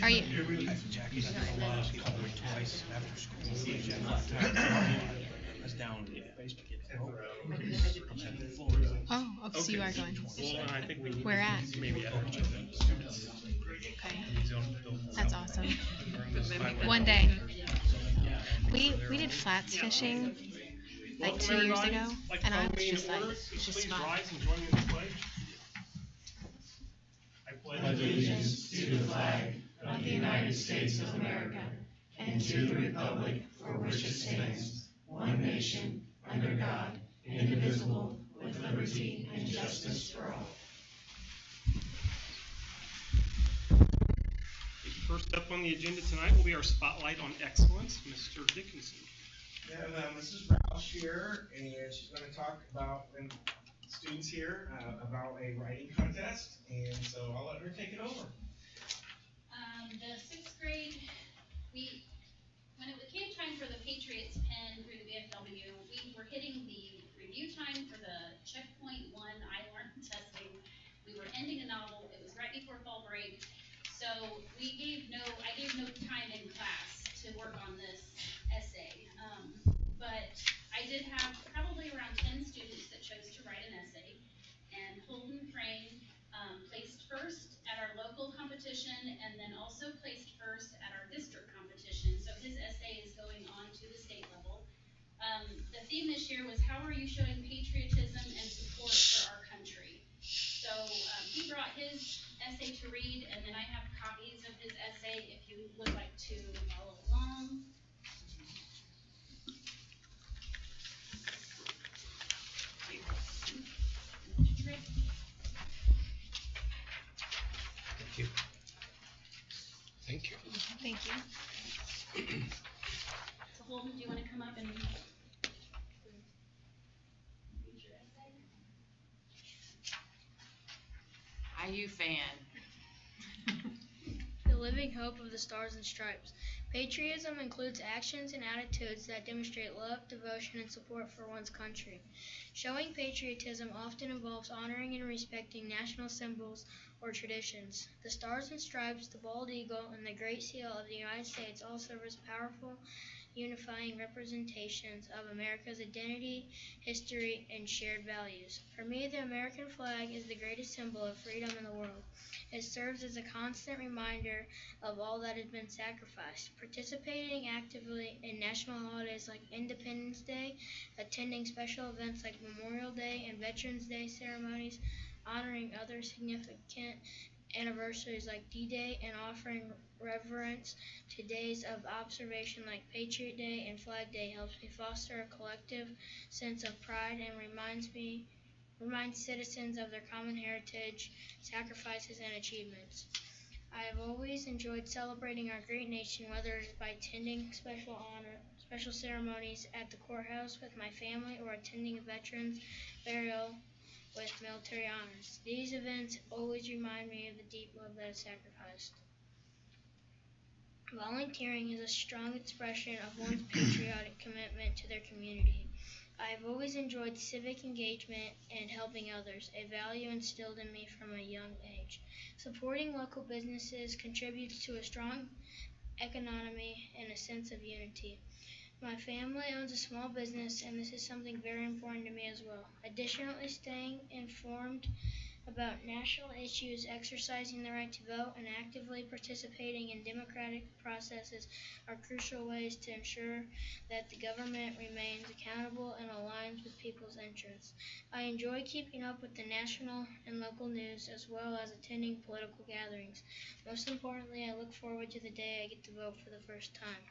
Are you? Jackie, a lot of people went twice after school. That's down in Facebook. Oh, so you are going. Well, I think we need Where at? maybe at our Okay. That's awesome. students. One day. We did flats fishing like 2 years ago, and I was just like, it's just fun. Rise and join me in the pledge. I pledge allegiance to the flag of the United States of America and to the republic for which it stands, one nation, under God, indivisible, with liberty and justice for all. First up on the agenda tonight will be our Spotlight on Excellence, Mr. Dickinson. Yeah, Mrs. Roush here, and she's going to talk about students here about a writing contest, and so I'll let her take it over. The sixth grade, when it came time for the Patriots pen through the VFW, we were hitting the review time for the checkpoint 1 I-Learn testing. We were ending a novel. It was right before fall break, so I gave no time in class to work on this essay. But I did have probably around 10 students that chose to write an essay, and Holden Crane placed first at our local competition and then also placed first at our district competition. So his essay is going on to the state level. The theme this year was, how are you showing patriotism and support for our country? So he brought his essay to read, and then I have copies of his essay if you would like to follow along. Thank you. Thank you. So Holden, do you want to come up and read your essay? IU fan. The living hope of the Stars and Stripes. Patriotism includes actions and attitudes that demonstrate love, devotion, and support for one's country. Showing patriotism often involves honoring and respecting national symbols or traditions. The Stars and Stripes, the bald eagle, and the Great Seal of the United States all serve as powerful, unifying representations of America's identity, history, and shared values. For me, the American flag is the greatest symbol of freedom in the world. It serves as a constant reminder of all that has been sacrificed. Participating actively in national holidays like Independence Day, attending special events like Memorial Day and Veterans Day ceremonies, honoring other significant anniversaries like D-Day, and offering reverence to days of observation like Patriot Day and Flag Day helps me foster a collective sense of pride and reminds citizens of their common heritage, sacrifices, and achievements. I have always enjoyed celebrating our great nation, whether it is by attending special ceremonies at the courthouse with my family or attending a veteran's burial with military honors. These events always remind me of the deep love that is sacrificed. Volunteering is a strong expression of one's patriotic commitment to their community. I have always enjoyed civic engagement and helping others, a value instilled in me from a young age. Supporting local businesses contributes to a strong economy and a sense of unity. My family owns a small business, and this is something very important to me as well. Additionally, staying informed about national issues, exercising the right to vote, and actively participating in democratic processes are crucial ways to ensure that the government remains accountable and aligns with people's interests. I enjoy keeping up with the national and local news as well as attending political gatherings. Most importantly, I look forward to the day I get to vote for the first time.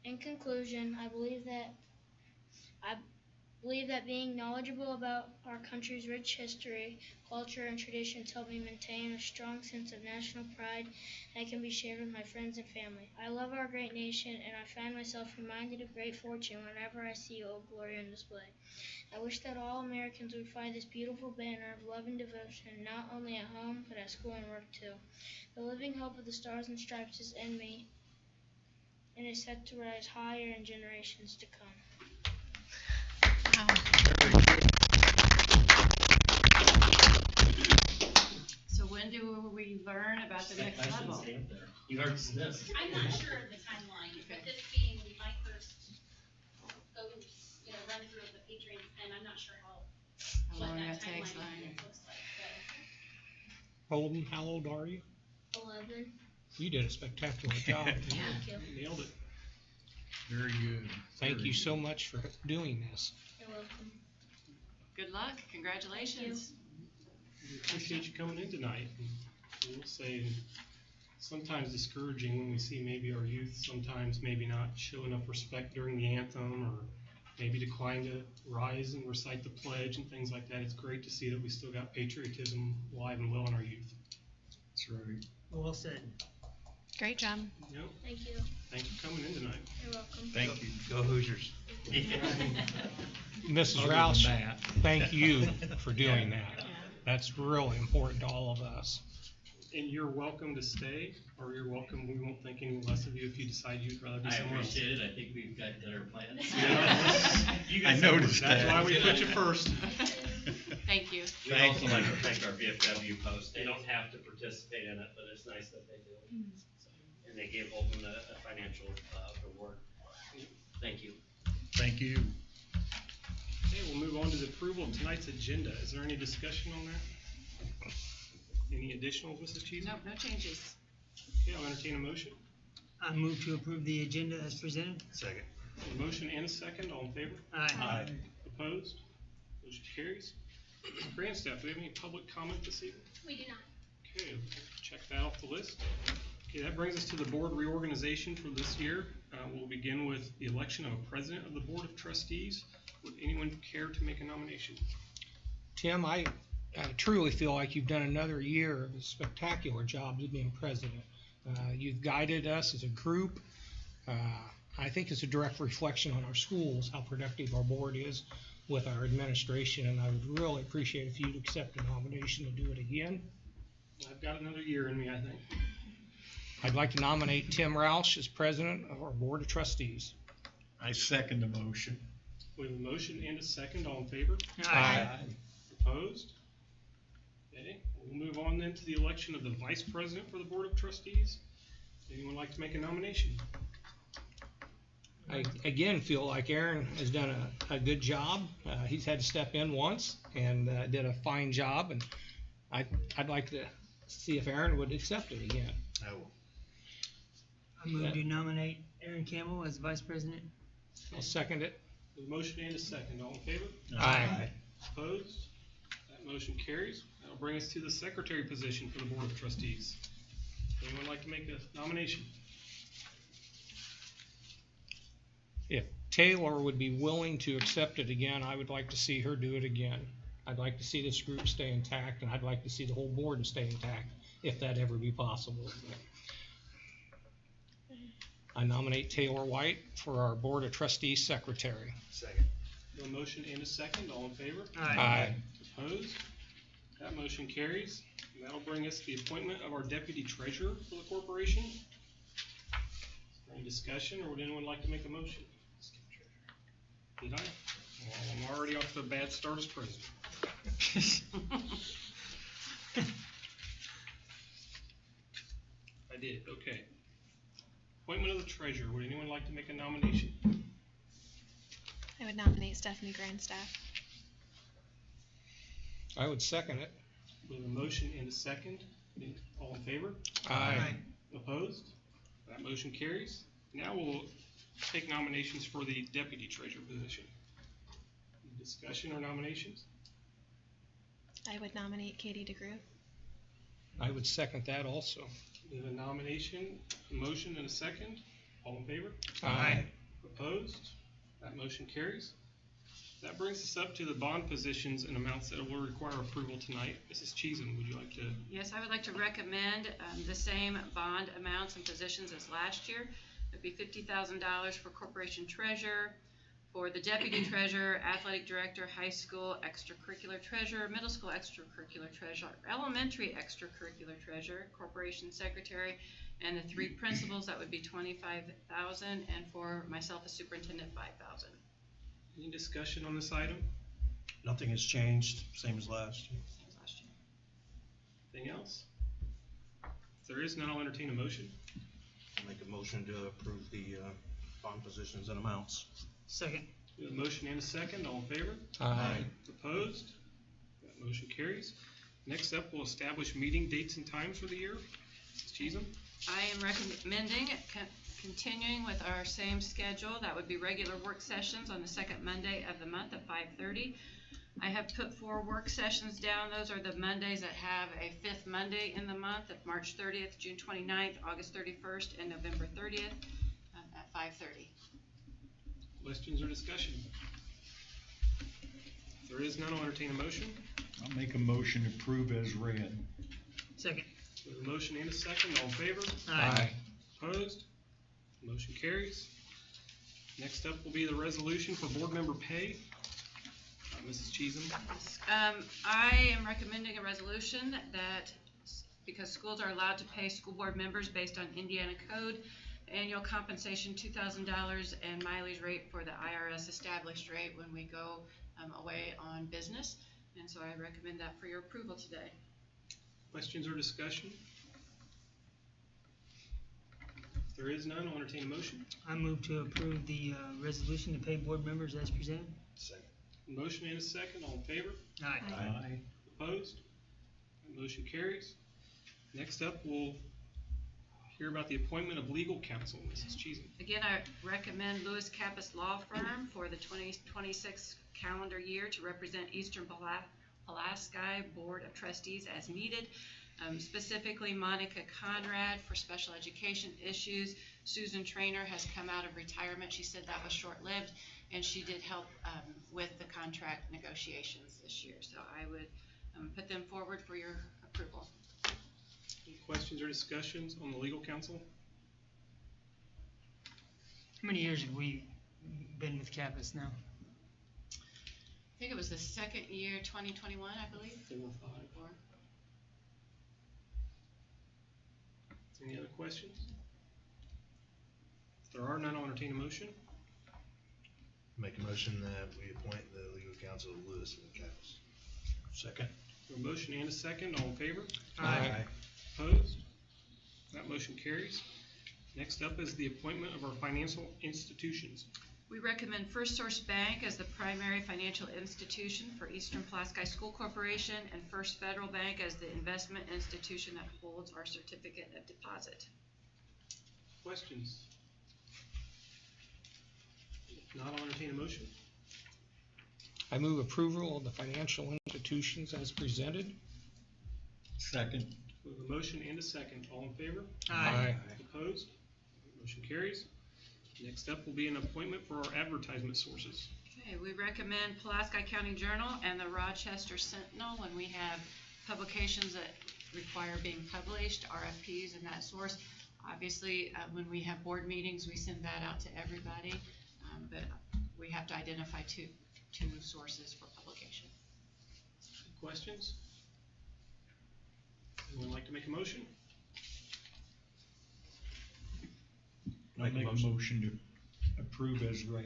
In conclusion, I believe that being knowledgeable about our country's rich history, culture, and traditions help me maintain a strong sense of national pride that can be shared with my friends and family. I love our great nation, and I find myself reminded of great fortune whenever I see Old Glory on display. I wish that all Americans would find this beautiful banner of love and devotion not only at home, but at school and work too. The living hope of the Stars and Stripes is in me, and is set to rise higher in generations to come. Wow. So when do we learn about the next level? You are dismissed. I'm not sure of the timeline, but this being my first run through of the Patriots pen, I'm not sure How what long that that takes, timeline right? looks like, Holden, how old are you? 11. You did a spectacular job. Thank you. Nailed it. Very good. Thank you so much for doing this. You're welcome. Good luck, congratulations. We appreciate you coming in tonight. And we'll say, sometimes discouraging when we see maybe our youth sometimes maybe not show enough respect during the anthem, or maybe decline to rise and recite the pledge and things like that. It's great to see that we still got patriotism alive and well in our youth. That's right. Well said. Great job. Yep. Thank you. Thank you for coming in tonight. You're welcome. Thank you. Go Hoosiers. Mrs. Other than Roush, that. thank you for doing that. That's really important to all of us. And you're welcome to stay, or you're welcome, we won't think any less of you if you decide you'd rather be I somewhere else. appreciate it. I think we've got better plans. You I guys- noticed That's that. why we put you first. Thank you. We'd also like to thank our VFW post. They don't have to participate in it, but it's nice that they do. And they gave Holden a financial reward. Thank you. Thank you. Okay, we'll move on to the approval of tonight's agenda. Is there any discussion on that? Any additional, Mrs. Cheese? Nope, no changes. Okay, I'll entertain a motion. I move to approve the agenda as presented. Second. A motion and a second, all in favor? Aye. Opposed? Motion carries. Grant staff, do we have any public comment this evening? We do not. Okay, check that off the list. Okay, that brings us to the board reorganization for this year. We'll begin with the election of a president of the Board of Trustees. Would anyone care to make a nomination? Tim, I truly feel like you've done another year of a spectacular job as being president. You've guided us as a group. I think it's a direct reflection on our schools, how productive our board is with our administration, and I would really appreciate if you'd accept a nomination to do it again. I've got another year in me, I think. I'd like to nominate Tim Roush as president of our Board of Trustees. I second the motion. We have a motion and a second. All in favor? Aye. Opposed? Okay, we'll move on then to the election of the vice president for the Board of Trustees. Anyone like to make a nomination? I, again, feel like Aaron has done a good job. He's had to step in once and did a fine job, and I'd like to see if Aaron would accept it again. I will. I move to nominate Aaron Campbell as vice president. I'll second it. With a motion and a second. All in favor? Aye. Opposed? That motion carries. That'll bring us to the secretary position for the Board of Trustees. Anyone like to make a nomination? If Taylor would be willing to accept it again, I would like to see her do it again. I'd like to see this group stay intact, and I'd like to see the whole board to stay intact, if that ever be possible. I nominate Taylor White for our Board of Trustees secretary. Second. A motion and a second. All in favor? Aye. Opposed? That motion carries. And that'll bring us to the appointment of our deputy treasurer for the corporation. Any discussion, or would anyone like to make a motion? Did I? Well, I'm already off to a bad start as president. I did, okay. Appointment of the treasurer. Would anyone like to make a nomination? I would nominate Stephanie Grandstaff. I would second it. We have a motion and a second. All in favor? Aye. Opposed? That motion carries. Now we'll take nominations for the deputy treasurer position. Discussion or nominations? I would nominate Katie DeGrew. I would second that also. We have a nomination, a motion, and a second. All in favor? Aye. Opposed? That motion carries. That brings us up to the bond positions and amounts that will require approval tonight. Mrs. Cheesen, would you like to? Yes, I would like to recommend the same bond amounts and positions as last year. It'd be $50,000 for corporation treasurer, for the deputy treasurer, athletic director, high school extracurricular treasurer, middle school extracurricular treasurer, elementary extracurricular treasurer, corporation secretary, and the three principals, that would be $25,000, and for myself as superintendent, $5,000. Any discussion on this item? Nothing has changed, same as last year. Same as last year. Anything else? If there is none, I'll entertain a motion. Make a motion to approve the bond positions and amounts. Second. We have a motion and a second, all in favor? Aye. Opposed? That motion carries. Next up, we'll establish meeting dates and times for the year. Mrs. Cheatham? I am recommending continuing with our same schedule. That would be regular work sessions on the second Monday of the month at 5:30. I have put 4 work sessions down. Those are the Mondays that have a 5th Monday in the month of March 30th, June 29th, August 31st, and November 30th at 5:30. Questions or discussion? If there is none, I'll entertain a motion. I'll make a motion to approve as read. Second. We have a motion and a second, all in favor? Aye. Opposed? Motion carries. Next up will be the resolution for board member pay. Mrs. Cheatham? I am recommending a resolution that, because schools are allowed to pay school board members based on Indiana code, annual compensation $2,000 and mileage rate for the IRS established rate when we go away on business. And so I recommend that for your approval today. Questions or discussion? If there is none, I'll entertain a motion. I move to approve the resolution to pay board members as presented. Second. Motion and a second, all in favor? Aye. Aye. Opposed? That motion carries. Next up, we'll hear about the appointment of legal counsel. Mrs. Cheatham? Again, I recommend Lewis Kappas Law Firm for the 2026 calendar year to represent Eastern Pulaski Board of Trustees as needed. Specifically, Monica Conrad for special education issues. Susan Trainer has come out of retirement. She said that was short-lived, and she did help with the contract negotiations this year. So I would put them forward for your approval. Any questions or discussions on the legal counsel? How many years have we been with Kappas now? I think it was the second year, 2021, I believe. 4 or 5. Or- Any other questions? If there are none, I'll entertain a motion. Make a motion that we appoint the legal counsel Lewis and Kappas. Second. A motion and a second, all in favor? Aye. Opposed? That motion carries. Next up is the appointment of our financial institutions. We recommend First Source Bank as the primary financial institution for Eastern Pulaski School Corporation and First Federal Bank as the investment institution that holds our certificate of deposit. Questions? If not, I'll entertain a motion. I move approval of the financial institutions as presented. Second. We have a motion and a second, all in favor? Aye. Opposed? Motion carries. Next up will be an appointment for our advertisement sources. Okay, we recommend Pulaski County Journal and the Rochester Sentinel when we have publications that require being published, RFPs and that source. Obviously, when we have board meetings, we send that out to everybody, but we have to identify two sources for publication. Questions? Anyone like to make a motion? I'll make a motion to approve as read.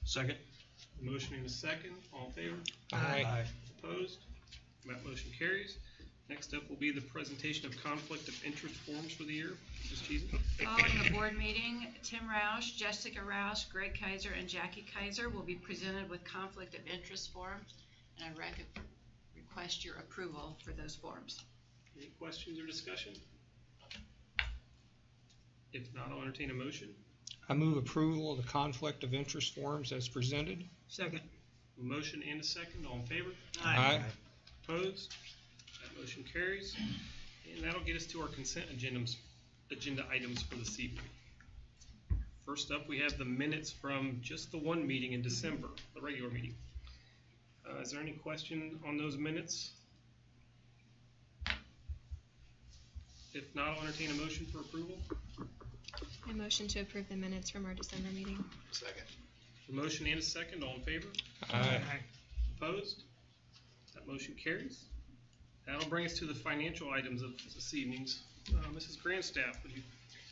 Second. A motion and a second, all in favor? Aye. Opposed? That motion carries. Next up will be the presentation of conflict of interest forms for the year. Mrs. Cheatham? Following the board meeting, Tim Roush, Jessica Roush, Greg Kaiser, and Jackie Kaiser will be presented with conflict of interest forms, and I request your approval for those forms. Any questions or discussion? If not, I'll entertain a motion. I move approval of the conflict of interest forms as presented. Second. A motion and a second, all in favor? Aye. Opposed? That motion carries. And that'll get us to our consent agenda items for this evening. First up, we have the minutes from just the one meeting in December, the regular meeting. Is there any question on those minutes? If not, I'll entertain a motion for approval. I motion to approve the minutes from our December meeting. Second. A motion and a second, all in favor? Aye. Opposed? That motion carries. That'll bring us to the financial items of this evening's. Mrs. Grandstaff, would you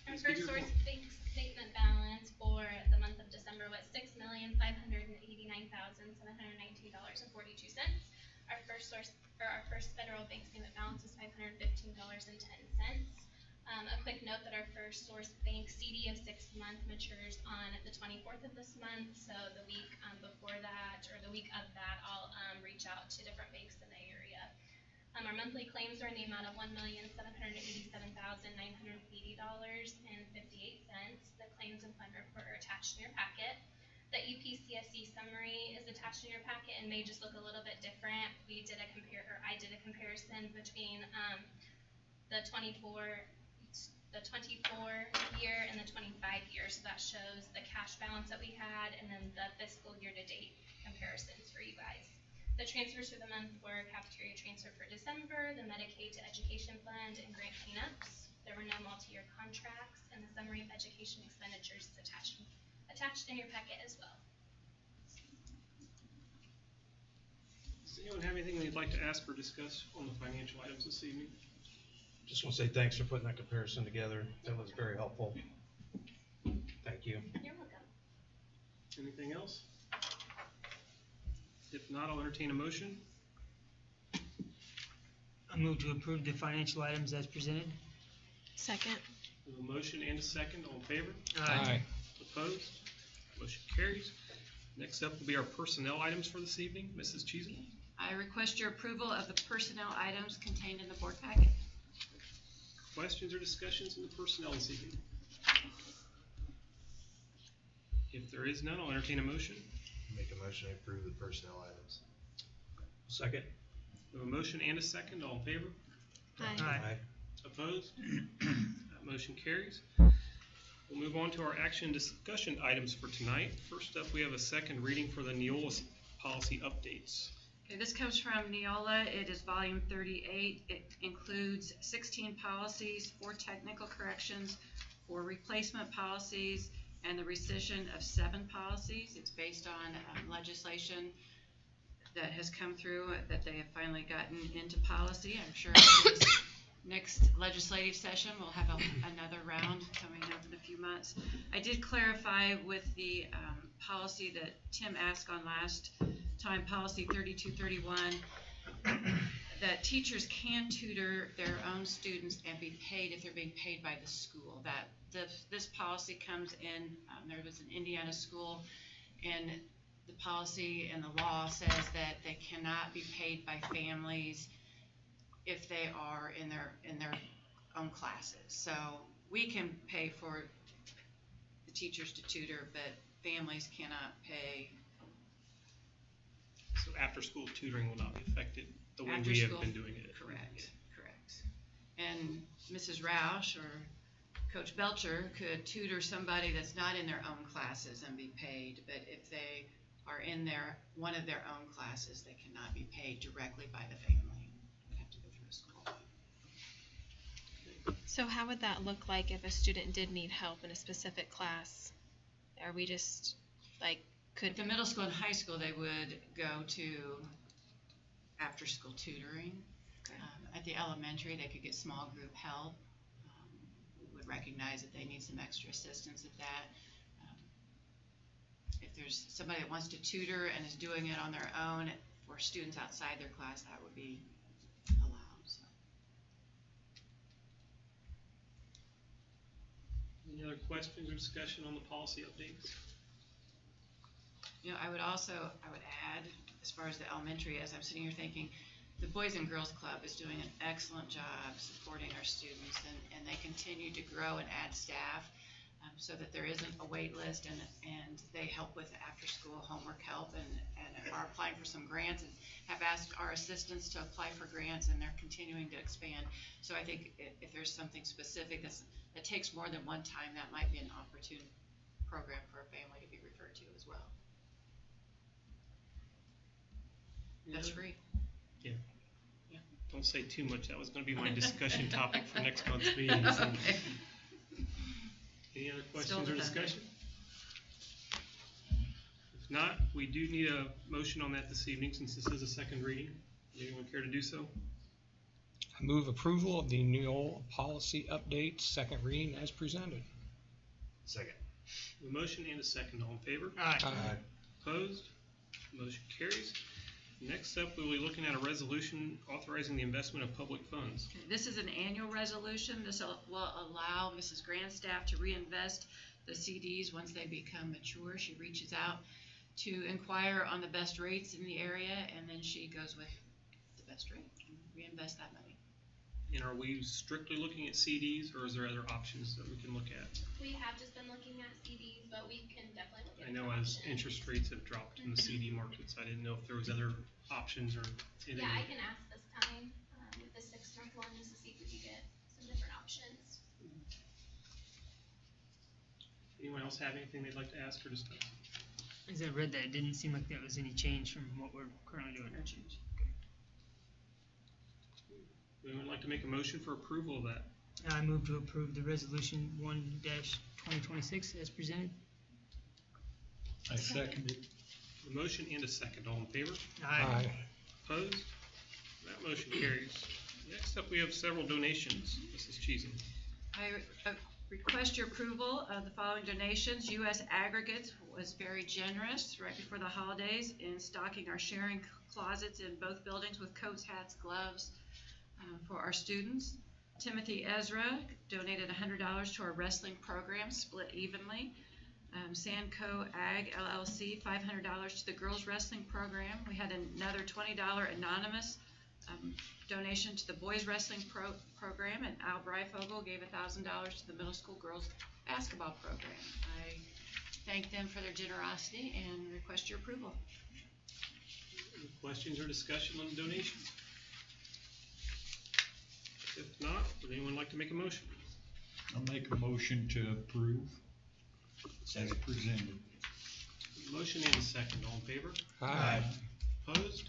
Our please give first your source report? bank statement balance for the month of December was $6,589,719.42. Our first federal bank statement balance was $515.10. A quick note that our first source bank CD of 6 month matures on the 24th of this month. So the week before that, or the week of that, I'll reach out to different banks in the area. Our monthly claims are in the amount of $1,787,980.58. The claims and fund report are attached in your packet. The EPCSC summary is attached in your packet and may just look a little bit different. I did a comparison between the 24 year and the 25 year. So that shows the cash balance that we had and then the fiscal year to date comparisons for you guys. The transfers for the month were cafeteria transfer for December, the Medicaid to Education Fund, and grant cleanups. There were no multi-year contracts, and the summary of education expenditures is attached in your packet as well. Does anyone have anything they'd like to ask or discuss on the financial items this evening? Just want to say thanks for putting that comparison together. That was very helpful. Thank you. You're welcome. Anything else? If not, I'll entertain a motion. I move to approve the financial items as presented. Second. We have a motion and a second. All in favor? Aye. Opposed? Motion carries. Next up will be our personnel items for this evening. Mrs. Cheezel. I request your approval of the personnel items contained in the board packet. Questions or discussions in the personnel this evening? If there is none, I'll entertain a motion. Make a motion to approve the personnel items. Second. We have a motion and a second. All in favor? Aye. Opposed? That motion carries. We'll move on to our action discussion items for tonight. First up, we have a second reading for the Neola policy updates. Okay, this comes from Neola. It is volume 38. It includes 16 policies, 4 technical corrections, 4 replacement policies, and the rescission of 7 policies. It's based on legislation that has come through that they have finally gotten into policy. I'm sure this next legislative session we'll have another round coming up in a few months. I did clarify with the policy that Tim asked on last time, policy 3231, that teachers can tutor their own students and be paid if they're being paid by the school. That this policy comes in, there was an Indiana school, and the policy and the law says that they cannot be paid by families if they are in their own classes. So we can pay for the teachers to tutor, but families cannot pay. So after-school tutoring will not be affected the way After we school, have been doing it. Correct. And Mrs. Roush or Coach Belcher could tutor somebody that's not in their own classes and be paid, but if they are in one of their own classes, they cannot be paid directly by the family. They have to go through a school. So how would that look like if a student did need help in a specific class? Are we just At the middle school and high school, they would go to after-school tutoring. Okay. At the elementary, they could get small group help. We would recognize that they need some extra assistance at that. If there's somebody that wants to tutor and is doing it on their own for students outside their class, that would be allowed. So. Any other questions or discussion on the policy updates? I would add, as far as the elementary, as I'm sitting here thinking, the Boys and Girls Club is doing an excellent job supporting our students, and they continue to grow and add staff so that there isn't a wait list, and they help with after-school homework help and are applying for some grants and have asked our assistants to apply for grants, and they're continuing to expand. So I think if there's something specific that takes more than one time, that might be an opportune program for a family to be referred to as well. That's free. Yeah. Don't say too much. That was going to be my discussion topic for next month's meeting. So. Okay. Any other questions or discussion? If not, we do need a motion on that this evening since this is a second reading. Anyone care to do so? I move approval of the Neola policy updates, second reading as presented. Second. A motion and a second. All in favor? Aye. Opposed? Motion carries. Next Next up, we'll be looking at a resolution authorizing the investment of public funds. This is an annual resolution. This will allow Mrs. Grandstaff to reinvest the CDs once they become mature. She reaches out to inquire on the best rates in the area, and then she goes with the best rate and reinvest that money. And are we strictly looking at CDs, or is there other options that we can look at? We have just been looking at CDs, but we can definitely look at I know as interest rates have dropped in the CD markets, I didn't know if there was other options or anything. Yeah, I can ask this time with the 6-month one just to see if we can get some different options. Anyone else have anything they'd like to ask or discuss? As I read that, it didn't seem like there was any change from what we're currently doing. No change. Anyone like to make a motion for approval of that? I move to approve the resolution 1-2026 as presented. I second it. A motion and a second. All in favor? Aye. Opposed? That motion carries. Next up, we have several donations. Mrs. Cheeson. I request your approval of the following donations. U.S. Aggregates was very generous right before the holidays in stocking our sharing closets in both buildings with coats, hats, gloves for our students. Timothy Ezra donated $100 to our wrestling program, split evenly. Sanco Ag LLC, $500 to the girls wrestling program. We had another $20 anonymous donation to the boys wrestling program, and Al Breifogel gave $1,000 to the middle school girls basketball program. I thank them for their generosity and request your approval. Any questions or discussion on the donations? If not, would anyone like to make a motion? I'll make a motion to approve as presented. Motion and a second. All in favor? Aye. Opposed?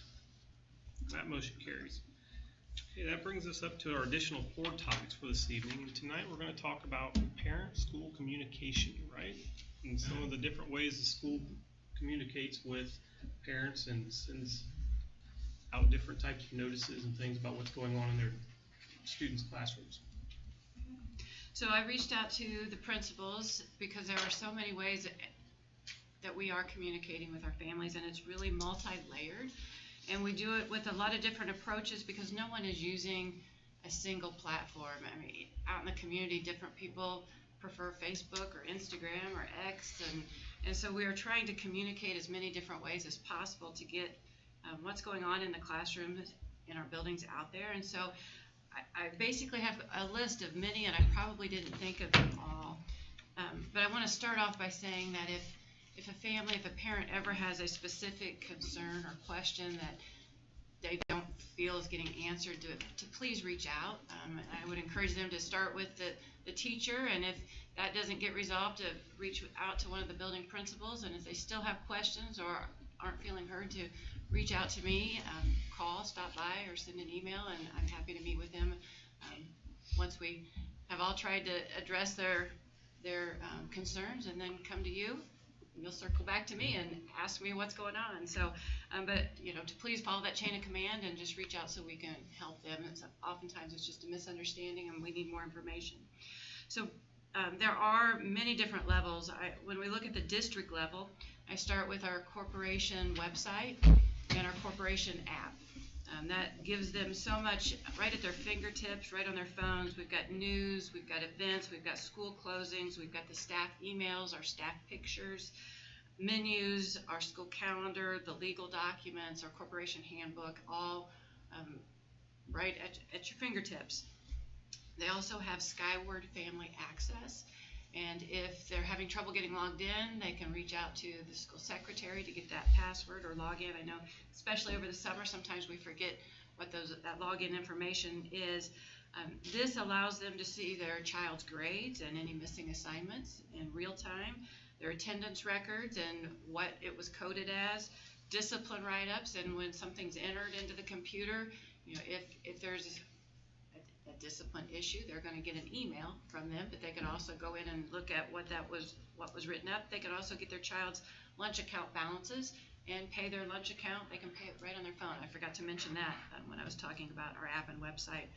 That motion carries. Okay, that brings us up to our additional board topics for this evening. And tonight we're going to talk about parent-school communication, right? And some of the different ways the school communicates with parents and sends out different types of notices and things about what's going on in their students' classrooms. So I reached out to the principals because there are so many ways that we are communicating with our families, and it's really multi-layered. And we do it with a lot of different approaches because no one is using a single platform. I mean, out in the community, different people prefer Facebook or Instagram or X, and so we are trying to communicate as many different ways as possible to get what's going on in the classrooms in our buildings out there. And so I basically have a list of many, and I probably didn't think of them all. But I want to start off by saying that if a parent ever has a specific concern or question that they don't feel is getting answered, to please reach out. I would encourage them to start with the teacher, and if that doesn't get resolved, to reach out to one of the building principals, and if they still have questions or aren't feeling heard, to reach out to me, call, stop by, or send an email, and I'm happy to meet with them once we have all tried to address their concerns, and then come to you. You'll circle back to me and ask me what's going on. So, but to please follow that chain of command and just reach out so we can help them. Oftentimes it's just a misunderstanding and we need more information. So there are many different levels. When we look at the district level, I start with our corporation website and our corporation app. That gives them so much right at their fingertips, right on their phones. We've got news, we've got events, we've got school closings, we've got the staff emails, our staff pictures, menus, our school calendar, the legal documents, our corporation handbook, all right at your fingertips. They also have Skyward Family Access. And if they're having trouble getting logged in, they can reach out to the school secretary to get that password or log in. I know, especially over the summer, sometimes we forget what that login information is. This allows them to see their child's grades and any missing assignments in real time, their attendance records and what it was coded as, discipline write-ups, and when something's entered into the computer, if there's a discipline issue, they're going to get an email from them, but they can also go in and look at what was written up. They can also get their child's lunch account balances and pay their lunch account. They can pay it right on their phone. I forgot to mention that when I was talking about our app and website.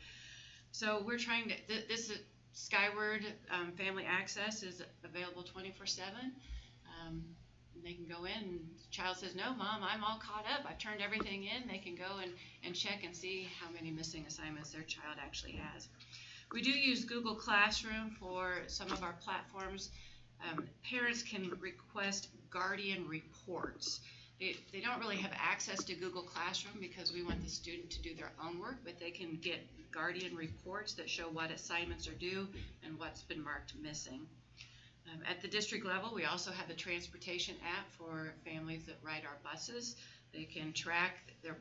So we're trying to, this is Skyward Family Access is available 24/7. they can go in, and the child says, no, Mom, I'm all caught up. I've turned everything in. They can go and check and see how many missing assignments their child actually has. We do use Google Classroom for some of our platforms. Parents can request guardian reports. They don't really have access to Google Classroom because we want the student to do their own work, but they can get guardian reports that show what assignments are due and what's been marked missing. At the district level, we also have a transportation app for families that ride our buses. They can track their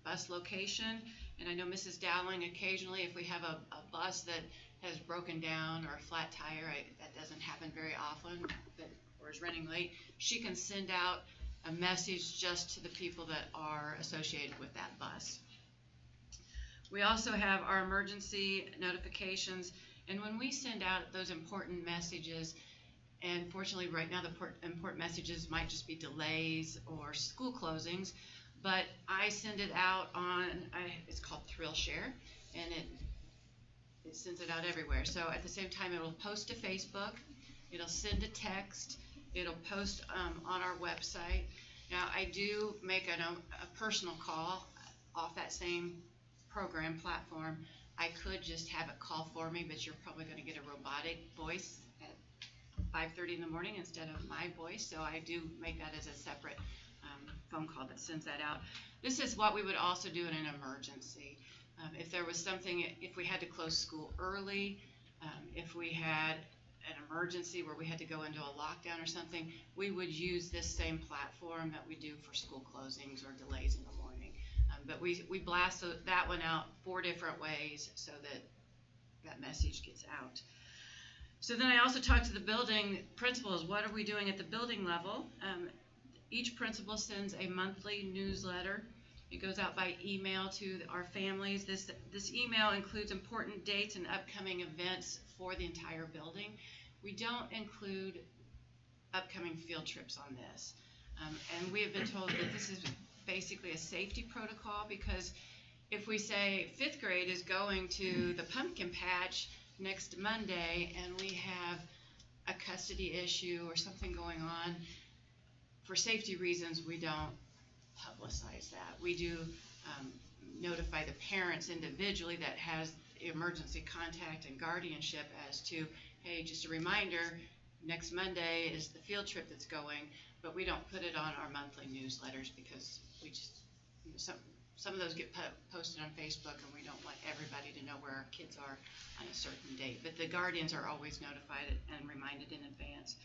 bus location, and I know Mrs. Dowling, occasionally if we have a bus that has broken down or a flat tire, that doesn't happen very often, or is running late, she can send out a message just to the people that are associated with that bus. We also have our emergency notifications, and when we send out those important messages, and fortunately right now the important messages might just be delays or school closings, but I send it out on, it's called Thrill Share, and it sends it out everywhere. So at the same time, it'll post to Facebook, it'll send a text, it'll post on our website. Now I do make a personal call off that same program platform. I could just have it call for me, but you're probably going to get a robotic voice at 5:30 in the morning instead of my voice, so I do make that as a separate phone call that sends that out. This is what we would also do in an emergency. If there was something, if we had to close school early, if we had an emergency where we had to go into a lockdown or something, we would use this same platform that we do for school closings or delays in the morning. But we blast that one out 4 different ways so that that message gets out. So then I also talked to the building principals. What are we doing at the building level? Each principal sends a monthly newsletter. It goes out by email to our families. This email includes important dates and upcoming events for the entire building. We don't include upcoming field trips on this. And we have been told that this is basically a safety protocol, because if we say 5th grade is going to the pumpkin patch next Monday and we have a custody issue or something going on, for safety reasons we don't publicize that. We do notify the parents individually that has emergency contact and guardianship as to, hey, just a reminder, next Monday is the field trip that's going, but we don't put it on our monthly newsletters because we just, some of those get posted on Facebook and we don't want everybody to know where our kids are on a certain date. But the guardians are always notified and reminded in advance.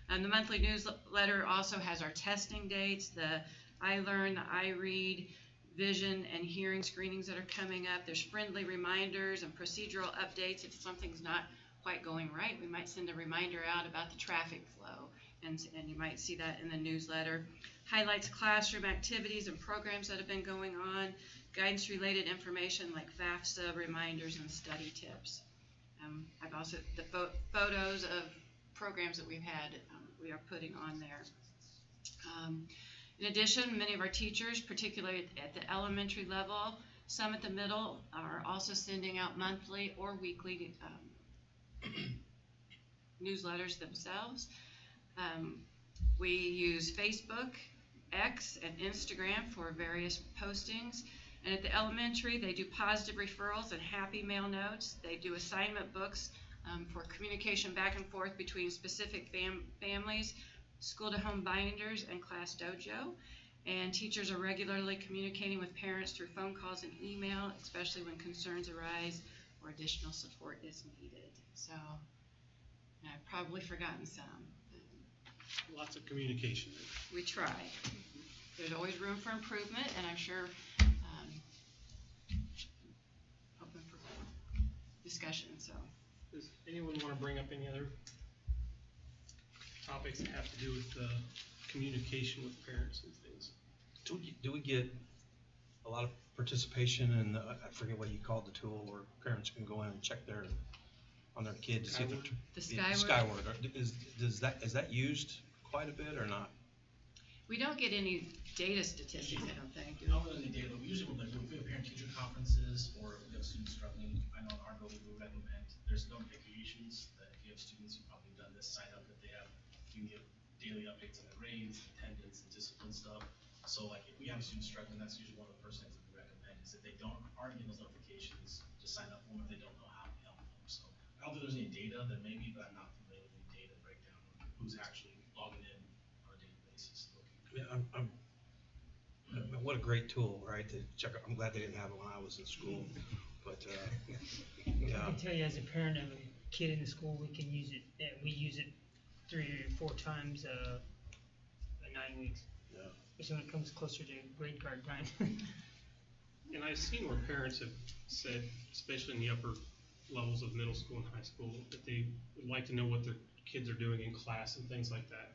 And the monthly newsletter also has our testing dates, the iLearn, the iRead, vision and hearing screenings that are coming up. There's friendly reminders and procedural updates. If something's not quite going right, we might send a reminder out about the traffic flow, and you might see that in the newsletter. Highlights classroom activities and programs that have been going on, guidance related information like FAFSA reminders and study tips. I've also, the photos of programs that we've had, we are putting on there. In addition, many of our teachers, particularly at the elementary level, some at the middle, are also sending out monthly or weekly newsletters themselves. We use Facebook, X, and Instagram for various postings. And at the elementary, they do positive referrals and happy mail notes. They do assignment books for communication back and forth between specific families, school-to-home binders, and class dojo. And teachers are regularly communicating with parents through phone calls and email, especially when concerns arise or additional support is needed. So I've probably forgotten some. Lots of communication. We try. There's always room for improvement, and I'm sure open for discussion. So, does anyone want to bring up any other topics that have to do with communication with parents and things? Do we get a lot of participation in I forget what you called the tool where parents can go in and check on their kids? The Skyward. Skyward. Is that used quite a bit or not? We don't get any data statistics, I don't think. Not really any data, but we usually will, like, if we have parent-teacher conferences or if we have students struggling, I know in our building we recommend, there's notifications that if you have students who've probably done this, sign up that they have, you can get daily updates on their grades. grades, attendance, and discipline stuff. So like if we have a student struggling, that's usually one of the first things that we recommend is if they aren't getting those notifications, just sign up for them if they don't know how to help them. So I don't think there's any data, there may be, but I'm not familiar with any data breakdown of who's actually logging in on a daily basis. Yeah, what a great tool, right, to check, I'm glad they didn't have it when I was in school, but, I yeah. can tell you as a parent of a kid in the school, we use it 3 to 4 times in 9 weeks. Yeah. Especially when it comes closer to grade card time. And I've seen where parents have said, especially in the upper levels of middle school and high school, that they would like to know what their kids are doing in class and things like that.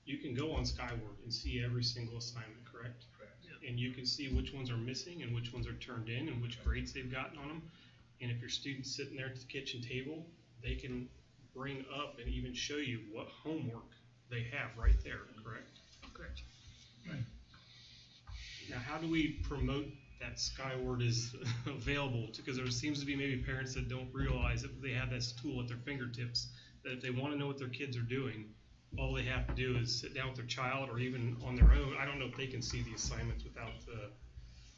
You can go on Skyward and see every single assignment, correct? Correct. And you can see which ones are missing and which ones are turned in and which grades they've gotten on them. And if your student's sitting there at the kitchen table, they can bring up and even show you what homework they have right there, correct? Correct. Right. Now, how do we promote that Skyward is available? Because there seems to be maybe parents that don't realize that they have this tool at their fingertips, that if they want to know what their kids are doing, all they have to do is sit down with their child or even on their own. I don't know if they can see the assignments without the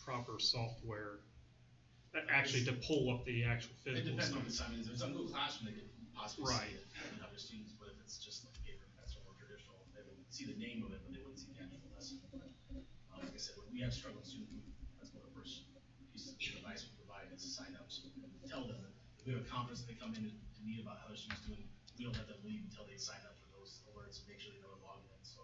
proper software actually to pull up the actual It physical depends on the assignment. assignment. If it's on Google Classroom, they could possibly Right. see it and other students, but if it's just like paper pencil or traditional, they would see the name of it, but they wouldn't see the actual lesson. But, like I said, when we have struggling students, that's one of the first pieces of advice we provide is sign up. So tell them that if we have a conference that they come in to meet about how their students doing, we don't let them leave until they sign up for those alerts and make sure they know they're logging in. So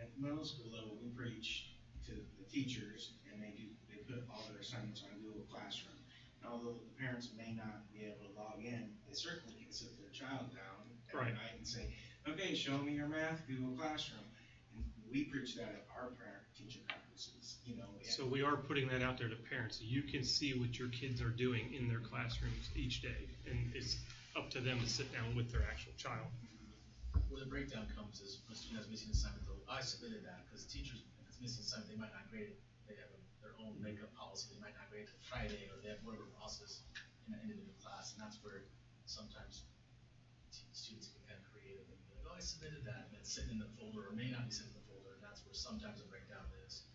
At the middle school level, we preach to the teachers, and they put all their assignments on Google Classroom. And although the parents may not be able to log in, they certainly can sit their child down every Right. night and say, okay, show me your math, Google Classroom. And we preach that at our parent-teacher conferences, you know. So we are putting that out there to parents. You can see what your kids are doing in their classrooms each day, and it's up to them to sit down with their actual child. where the breakdown comes is when a student has missing assignment, I submitted that, because teachers, if it's missing assignment, they might not grade it. They have their own makeup policy, they might not grade it Friday, or they have whatever process in an individual class, and that's where sometimes students get kind of creative and be like, oh, I submitted that, and it's sitting in the folder, or may not be sitting in the folder, and that's where sometimes the breakdown is.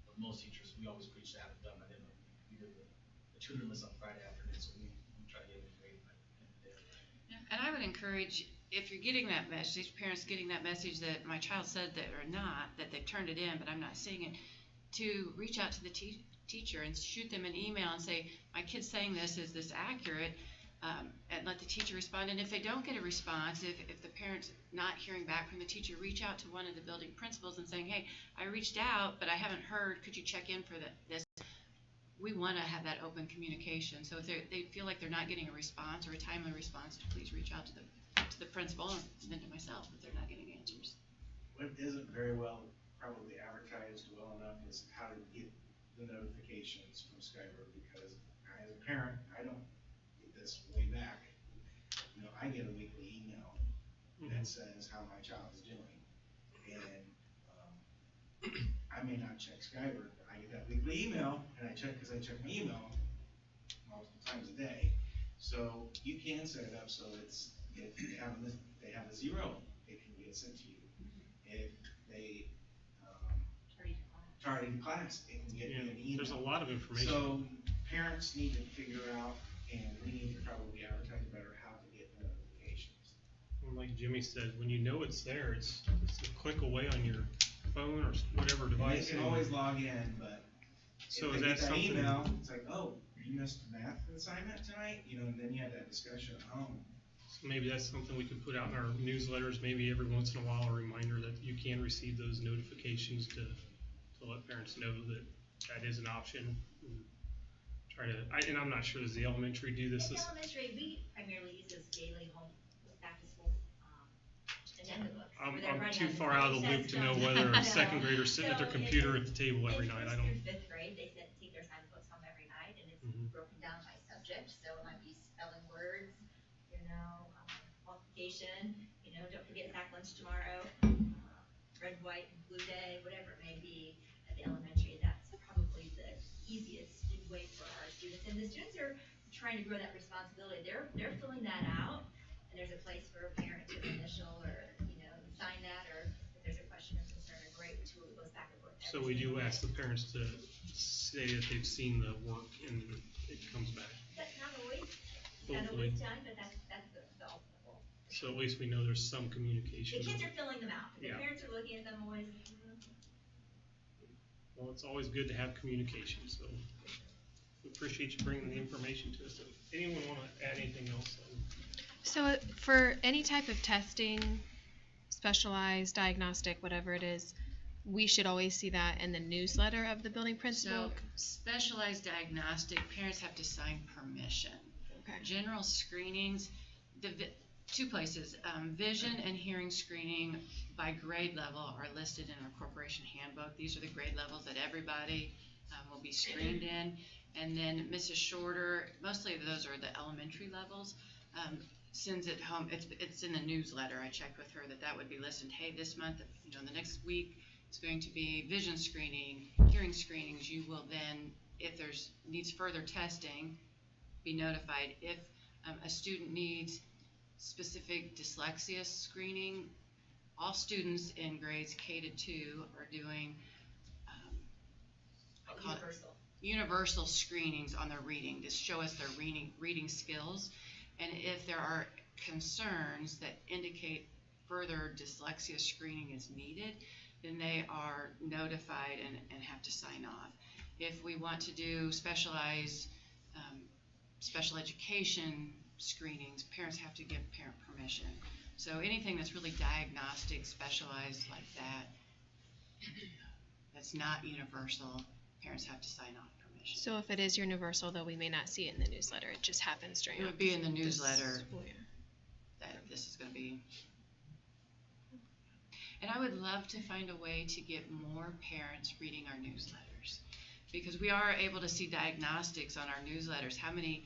But most teachers, we always preach to have it done by them. We did the tutor list on Friday afternoon, so we try to get it graded by the end of the day. And I would encourage, if you're getting that message, parents getting that message that my child said that or not, that they've turned it in, but I'm not seeing it, to reach out to the teacher and shoot them an email and say, my kid's saying this, is this accurate? And let the teacher respond. And if they don't get a response, if the parent's not hearing back from the teacher, reach out to one of the building principals and saying, hey, I reached out, but I haven't heard, could you check in for this? We want to have that open communication. So if they feel like they're not getting a response or a timely response, please reach out to the principal and then to myself if they're not getting answers. What isn't very well probably advertised well enough is how to get the notifications from Skyward, because as a parent, I don't get this way back. You know, I get a weekly email that says how my child is doing, and I may not check Skyward, but I get that weekly email, and I check, because I check my email multiple times a day. So you can set it up so it's, if they have a 0, it can get sent to you. If they tardy to class, it can get me an email. There's a lot of information. So parents need to figure out, and we need to probably advertise better how to get the notifications. And like Jimmy said, when you know it's there, it's a click away on your phone or whatever device. They can always log in, but so if is they that get that something? email, it's like, oh, you missed a math assignment tonight, you know, and then you have that discussion at home. So maybe that's something we could put out in our newsletters, maybe every once in a while, a reminder that you can receive those notifications to let parents know that that is an option. And I'm not sure, does the elementary do this? Elementary, we primarily use those daily home back to school agenda books. I'm too far out of the loop to know whether a second grader's sitting at their computer at the table every night. I don't. Fifth grade, they take their assignment books home every night, and it's broken down by subject. So it might be spelling words, you know, multiplication. You know, don't forget pack lunch tomorrow. Red, white, and blue day, whatever it may be. At the elementary, that's probably the easiest way for our students. And the students are trying to grow that responsibility. They're filling that out, and there's a place for a parent to initial or, you know, sign that, or if there's a question or concern, a great tool that goes back and forth. So we do ask the parents to say that they've seen the work and it comes back. That's not always Hopefully. done, but that's the ultimate goal. So at least we know there's some communication. The kids are filling them out. The Yeah. parents are looking at them always. Well, it's always good to have communication, so we appreciate you bringing the information to us. So anyone want to add anything else? So for any type of testing, specialized, diagnostic, whatever it is, we should always see that in the newsletter of the building principal. So specialized diagnostic, parents have to sign permission. Okay. General screenings, two places, vision and hearing screening by grade level are listed in our corporation handbook. These are the grade levels that everybody will be screened in. And then Mrs. Shorter, mostly those are the elementary levels, sends it home. It's in the newsletter. I checked with her that would be listed. Hey, this month, the next week, it's going to be vision screening, hearing screenings. You will then, if there's needs further testing, be notified. If a student needs specific dyslexia screening, all students in grades K to 2 are doing universal screenings on their reading to show us their reading skills. And if there are concerns that indicate further dyslexia screening is needed, then they are notified and have to sign off. If we want to do specialized special education screenings, parents have to give parent permission. So anything that's really diagnostic, specialized like that, that's not universal, parents have to sign off permission. So if it is universal, though, we may not see it in the newsletter. It just happens during. It would be in the newsletter school year. that this is going to be. And I would love to find a way to get more parents reading our newsletters, because we are able to see diagnostics on our newsletters. How many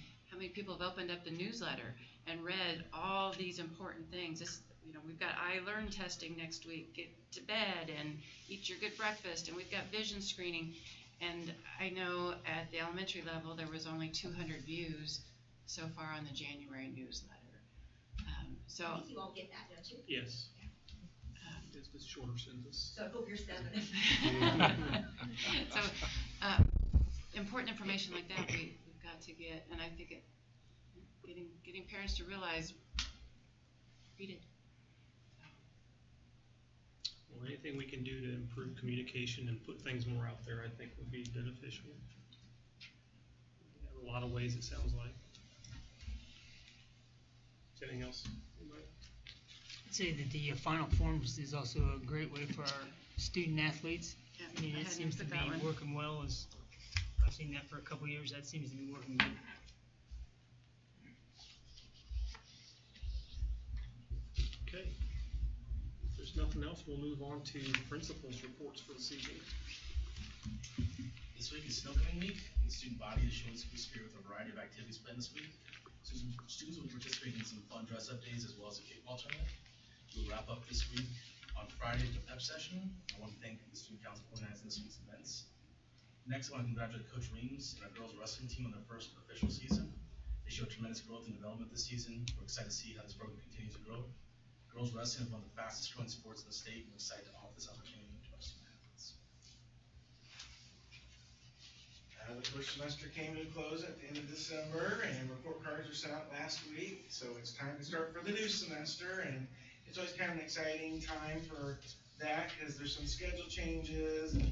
people have opened up the newsletter and read all these important things? We've got iLearn testing next week. Get to bed and eat your good breakfast, and we've got vision screening. And I know at the elementary level there was only 200 views so far on the January newsletter. I think you all get that, don't you? Yes. It's the shorter census. So I hope you're 7. So important information like that we've got to get, and I think getting parents to realize, read it. Well, anything we can do to improve communication and put things more out there, I think would be beneficial. In a lot of ways, it sounds like. Anything else? Anybody? I'd say that the final forms is also a great way for our student athletes. Yeah, I mean, it seems to be working well. I've seen that for a couple of years. That seems to be working good. Okay. If there's nothing else, we'll move on to the principal's reports for this evening. This week is snowcoming week. The student body is showing school spirit with a variety of activities planned this week. Students will be participating in some fun dress-up days as well as a kickball tournament. We'll wrap up this week on Friday with a pep session. I want to thank the student council for organizing this week's events. Next, I want to congratulate Coach Reams and our girls wrestling team on their first official season. They showed tremendous growth and development this season. We're excited to see how this program continues to grow. Girls wrestling is one of the fastest growing sports in the state, and we're excited to offer this opportunity to our student athletes. The first semester came to a close at the end of December, and report cards were sent out last week, so it's time to start for the new semester, and it's always kind of an exciting time for that, because there's some schedule changes, and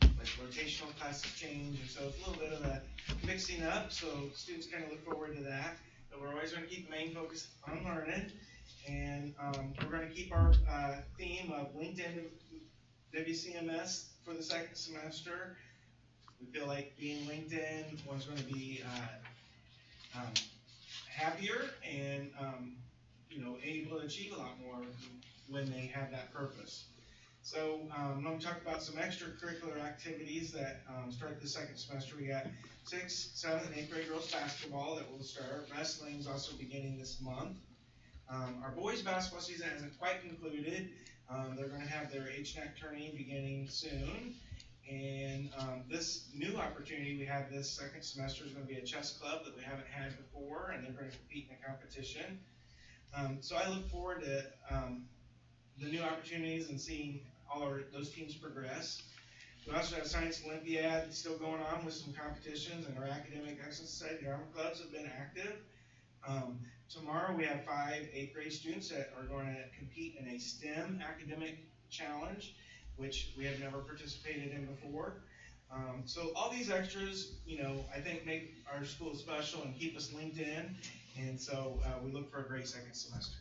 like rotational classes change, and so it's a little bit of a mixing up, so students kind of look forward to that, but we're always going to keep the main focus on learning, and we're going to keep our theme of LinkedIn WCMS for the second semester. We feel like being LinkedIn was going to be happier and able to achieve a lot more when they have that purpose. So I'm going to talk about some extracurricular activities that start the second semester. We got 6th, 7th, and 8th grade girls basketball that will start. Wrestling is also beginning this month. Our boys basketball season hasn't quite concluded. They're going to have their HNAC tourney beginning soon. And this new opportunity we have this second semester is going to be a chess club that we haven't had before, and they're going to compete in a competition. So I look forward to the new opportunities and seeing those teams progress. We also have Science Olympiad still going on with some competitions, and our Academic Excellence Society drama clubs have been active. Tomorrow we have 5 8th grade students that are going to compete in a STEM academic challenge, which we have never participated in before. So all these extras, I think make our school special and keep us linked in. And so we look for a great second semester.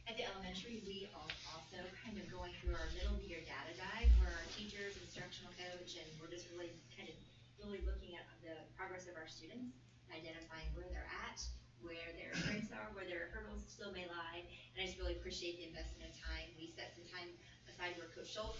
At the elementary, we are also kind of going through our middle of the year data dive for our teachers, instructional coach, and we're just really looking at the progress of our students, identifying where they're at, where their strengths are, where their hurdles still may lie, and I just really appreciate the investment of time. We set some time aside where Coach Schultz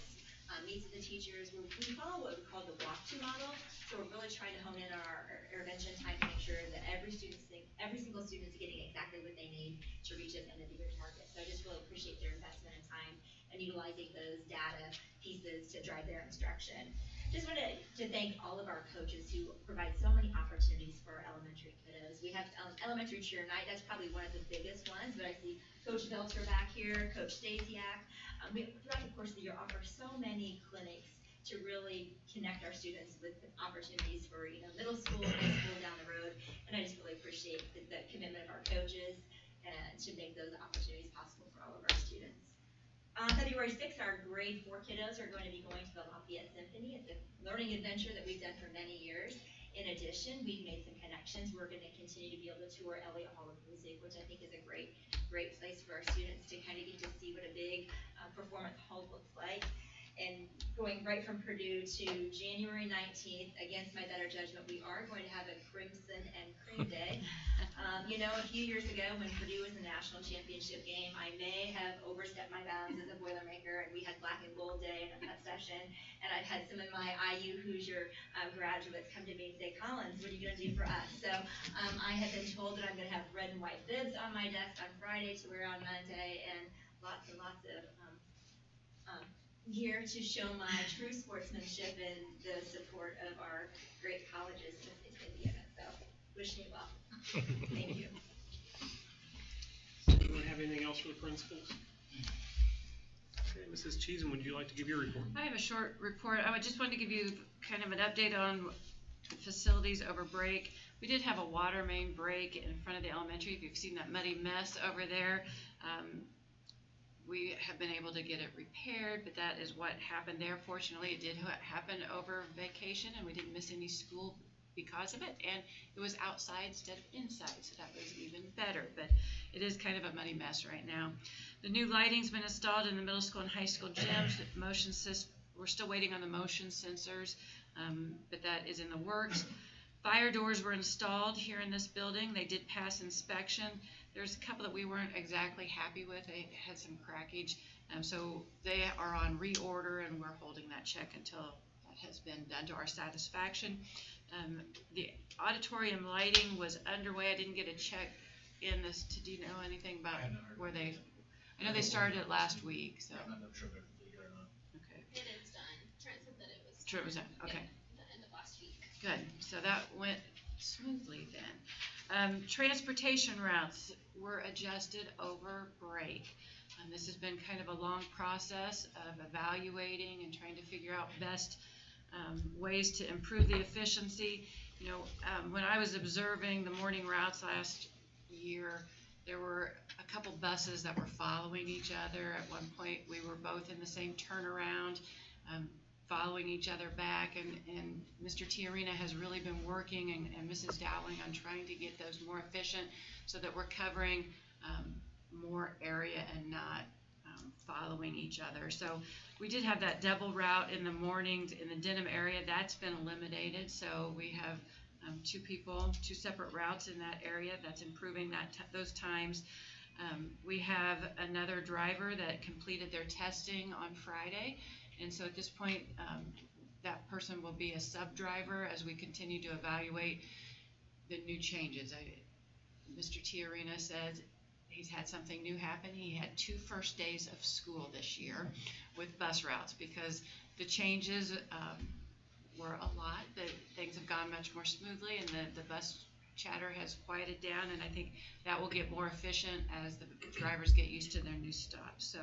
meets with the teachers. We follow what we call the walk-to model, so we're really trying to hone in our intervention time to make sure that every single student is getting exactly what they need to reach this end of the year target. So I just really appreciate their investment in time and utilizing those data pieces to drive their instruction. Just wanted to thank all of our coaches who provide so many opportunities for our elementary kiddos. We have elementary cheer night, that's probably one of the biggest ones, but I see Coach Belter back here, Coach Stasiak. We, throughout the course of the year, offer so many clinics to really connect our students with opportunities for middle school, high school down the road, and I just really appreciate the commitment of our coaches and to make those opportunities possible for all of our students. On February 6th, our grade 4 kiddos are going to be going to the Lafayette Symphony. It's a learning adventure that we've done for many years. In addition, we've made some connections. We're going to continue to be able to tour Elliott Hall of Music, which I think is a great place for our students to kind of get to see what a big performance hall looks like. And going right from Purdue to January 19th, against my better judgment, we are going to have a Crimson and Cream Day. A few years ago when Purdue was in the national championship game, I may have overstepped my bounds as a Boilermaker, and we had Black and Gold Day in a pep session. And I've had some of my IU Hoosier graduates come to me and say, Collins, what are you going to do for us? So I have been told that I'm going to have red and white bibs on my desk on Friday to wear on Monday, and lots and lots of gear to show my true sportsmanship and the support of our great colleges in the state of Indiana. So, wish me well. Thank you. Anyone have anything else for the principals? Okay, Mrs. Cheesen, would you like to give your report? I have a short report. I just wanted to give you kind of an update on the facilities over break. We did have a water main break in front of the elementary. If you've seen that muddy mess over there, we have been able to get it repaired, but that is what happened there. Fortunately, it did happen over vacation, and we didn't miss any school because of it, and it was outside instead of inside, so that was even better, but it is kind of a muddy mess right now. The new lighting's been installed in the middle school and high school gyms. We're still waiting on the motion sensors, but that is in the works. Fire doors were installed here in this building. They did pass inspection. There's a couple that we weren't exactly happy with. They had some crackage, so they are on reorder, and we're holding that check until that has been done to our satisfaction. The auditorium lighting was underway. I didn't get a check in this. Do you know anything about where they? I know they started it last week, so. I'm not sure if they're completed or not. Okay. It is done. Trent said that it was. Trent was done. Okay. The end of last week. Good. So that went smoothly then. Transportation routes were adjusted over break. This has been kind of a long process of evaluating and trying to figure out best ways to improve the efficiency. When I was observing the morning routes last year, there were a couple buses that were following each other. At one point, we were both in the same turnaround, following each other back, and Mr. Tiarina has really been working, and Mrs. Dowling, on trying to get those more efficient so that we're covering more area and not following each other. So we did have that double route in the mornings in the Denham area. That's been eliminated, so we have two separate routes in that area. That's improving those times. We have another driver that completed their testing on Friday, and so at this point that person will be a sub-driver as we continue to evaluate the new changes. Mr. Tiarina said he's had something new happen. He had 2 first days of school this year with bus routes because the changes were a lot. Things have gone much more smoothly, and the bus chatter has quieted down, and I think that will get more efficient as the drivers get used to their new stops. So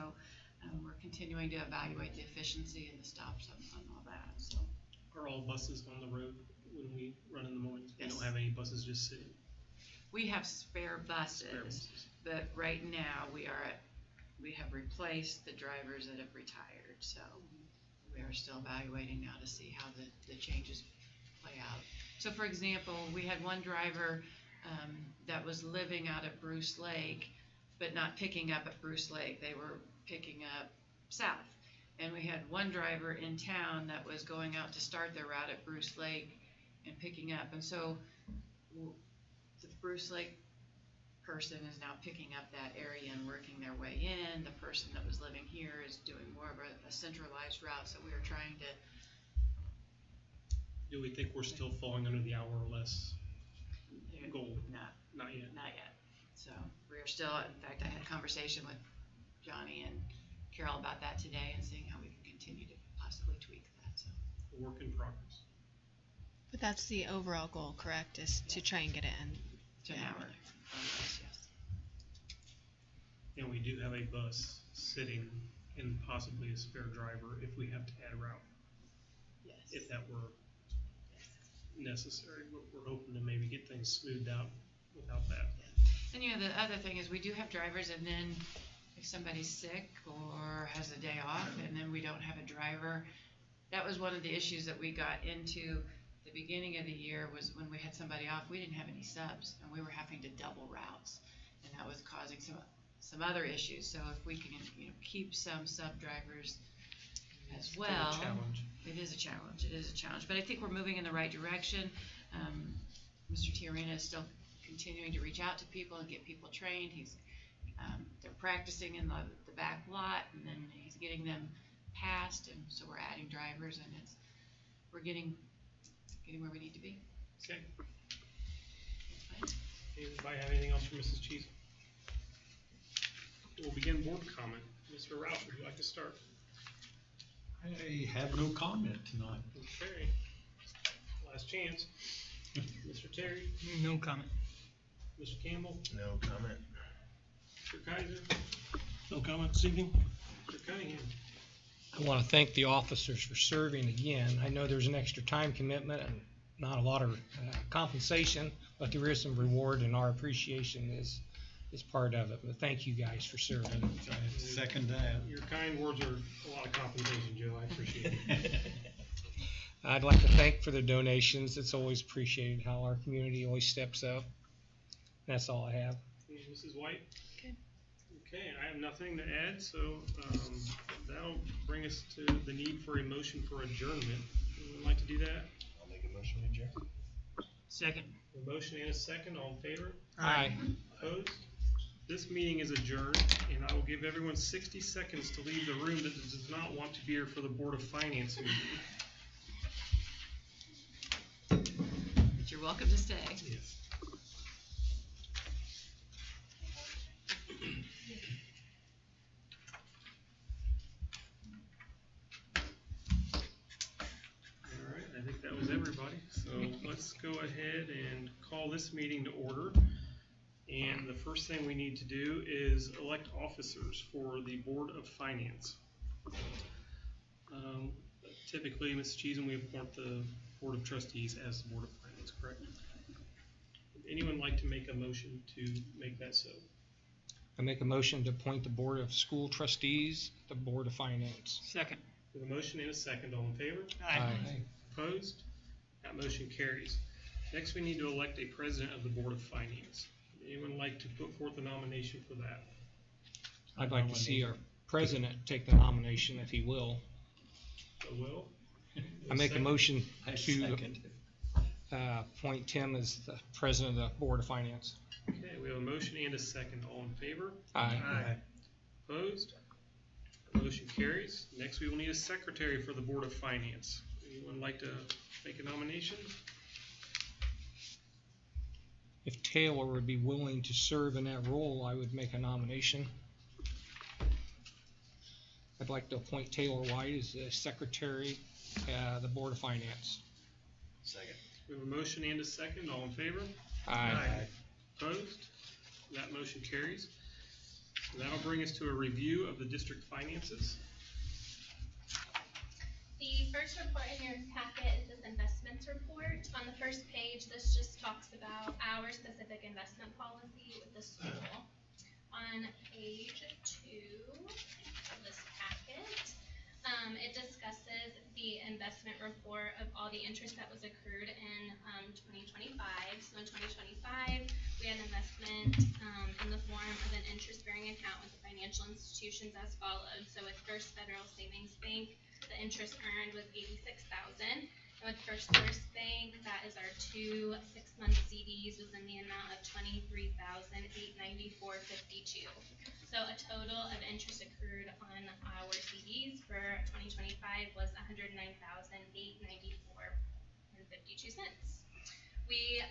we're continuing to evaluate the efficiency and the stops on all that. So Are all buses on the road when we run in the mornings? We Yes. don't have any buses just sitting. we have spare buses, but right now we have replaced the drivers that have retired. So we are still evaluating now to see how the changes play out. So for example, we had one driver that was living out at Bruce Lake, but not picking up at Bruce Lake. They were picking up south. And we had one driver in town that was going out to start their route at Bruce Lake and picking up. And so the Bruce Lake person is now picking up that area and working their way in. The person that was living here is doing more of a centralized route. So we are trying to. Do we think we're still falling under the hour or less goal? Not yet. Not yet. So we're still, in fact, I had a conversation with Johnny and Carol about that today and seeing how we can continue to possibly tweak that. So A work in progress. But that's the overall goal, correct? Is to try and get it in to an hour. Yes. And we do have a bus sitting and possibly a spare driver if we have to add a route. Yes. If that were necessary, but we're hoping to maybe get things smoothed out without that. And you know, the other thing is we do have drivers, and then if somebody's sick or has a day off and then we don't have a driver, that was one of the issues that we got into the beginning of the year. Was when we had somebody off, we didn't have any subs and we were having to double routes, and that was causing some other issues. So if we can, you know, keep some sub drivers as well. It is a challenge. It is a challenge, but I think we're moving in the right direction. Mr. Tiarina is still continuing to reach out to people and get people trained. They're practicing in the back lot, and then he's getting them passed, and so we're adding drivers, and we're getting where we need to be. Okay. Anybody have anything else for Mrs. Cheese? We'll begin board comment. Mr. Roush, would you like to start? I have no comment tonight. Okay. Last chance. Mr. Terry? No comment. Mr. Campbell? No comment. Mr. Kaiser? No comment this evening? Mr. Cunningham? I want to thank the officers for serving again. I know there's an extra time commitment and not a lot of compensation, but there is some reward, and our appreciation is part of it. But thank you guys for serving. Second that. Your kind words are a lot of compensation, Joe. I appreciate it. I'd like to thank for the donations. It's always appreciated how our community always steps up. That's all I have. Mrs. White? Okay. Okay, I have nothing to add, so that'll bring us to the need for a motion for adjournment. Anyone like to do that? I'll make a motion to adjourn. Second. A motion and a second, all in favor? Aye. Opposed? This meeting is adjourned, and I will give everyone 60 seconds to leave the room that does not want to be here for the Board of Finance meeting. But you're welcome to stay. Yes. All right, I think that was everybody. So let's go ahead and call this meeting to order. And the first thing we need to do is elect officers for the Board of Finance. Typically, Ms. Cheesen, we appoint the Board of Trustees as the Board of Finance, correct? Would anyone like to make a motion to make that so? I make a motion to appoint the Board of School Trustees, the Board of Finance. Second. With a motion and a second, all in favor? Aye. Opposed? That motion carries. Next, we need to elect a president of the Board of Finance. Would anyone like to put forth a nomination for that? I'd like to see our president take the nomination if he will. A will? I make a motion I to second. appoint Tim as the president of the Board of Finance. Okay, we have a motion and a second. All in favor? Aye. Opposed? The motion carries. Next, we will need a secretary for the Board of Finance. Anyone like to make a nomination? If Taylor would be willing to serve in that role, I would make a nomination. I'd like to appoint Taylor White as the secretary of the Board of Finance. Second. We have a motion and a second. All in favor? Aye. Opposed? That motion carries. So that'll bring us to a review of the district finances. The first report in your packet is this investments report. On the first page, this just talks about our specific investment policy with the school. On page 2 of this packet, it discusses the investment report of all the interest that was accrued in 2025. So in 2025, we had an investment in the form of an interest-bearing account with the financial institutions as follows. So with First Federal Savings Bank, the interest earned was $86,000. And with First Source Bank, that is our 2 6-month CDs, was in the amount of $23,894.52. So a total of interest accrued on our CDs for 2025 was $109,894.52. We,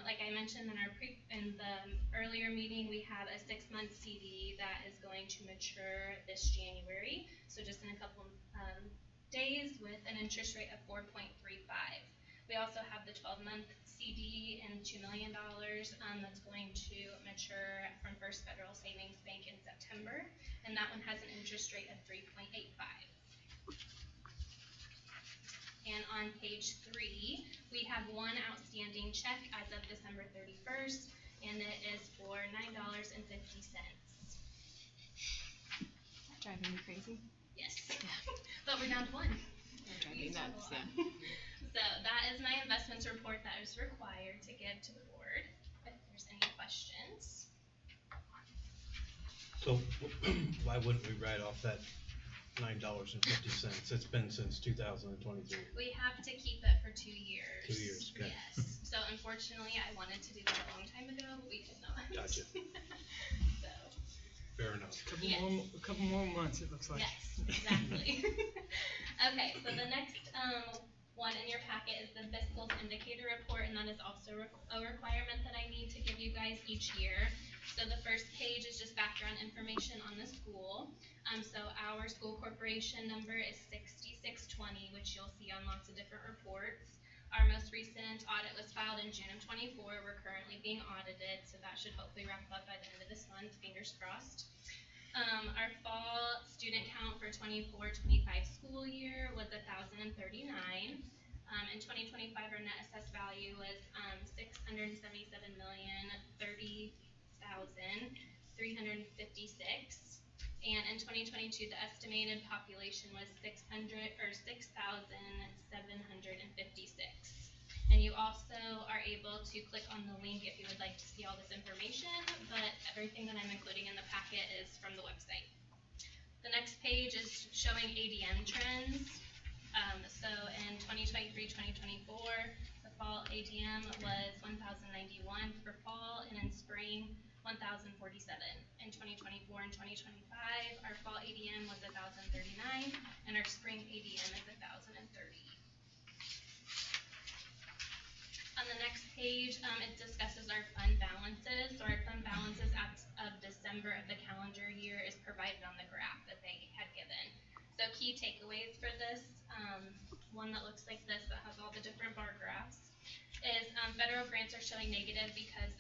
like I mentioned in the earlier meeting, we have a 6-month CD that is going to mature this January. So just in a couple days with an interest rate of 4.35. We also have the 12-month CD and $2 million that's going to mature from First Federal Savings Bank in September, and that one has an interest rate of 3.85. And on page 3, we have one outstanding check as of December 31st, and it is for $9.50. Driving me crazy? Yes. But we're down to one. Driving nuts, yeah. So that is my investments report that is required to give to the board. If there's any questions. So why wouldn't we write off that $9.50? It's been since 2023. We have to keep it for 2 years. 2 years, okay. Yes. So unfortunately, I wanted to do that a long time ago, but we could not. Gotcha. So. Fair enough. A couple more months, it looks like. Yes, exactly. Okay, so the next one in your packet is the fiscal indicator report, and that is also a requirement that I need to give you guys each year. So the first page is just background information on the school. So our school corporation number is 6620, which you'll see on lots of different reports. Our most recent audit was filed in June of 24. We're currently being audited, so that should hopefully wrap up by the end of this month, fingers crossed. Our fall student count for 24-25 school year was 1,039. In 2025, our net assessed value was $677,030,356. And in 2022, the estimated population was 6,756. And you also are able to click on the link if you would like to see all this information, but everything that I'm including in the packet is from the website. The next page is showing ADM trends. So in 2023-2024, the fall ADM was 1,091 for fall, and in spring, 1,047. In 2024 and 2025, our fall ADM was 1,039, and our spring ADM is 1,030. On the next page, it discusses our fund balances. So our fund balances as of December of the calendar year is provided on the graph that they had given. So key takeaways for this, one that looks like this that has all the different bar graphs, is federal grants are showing negative because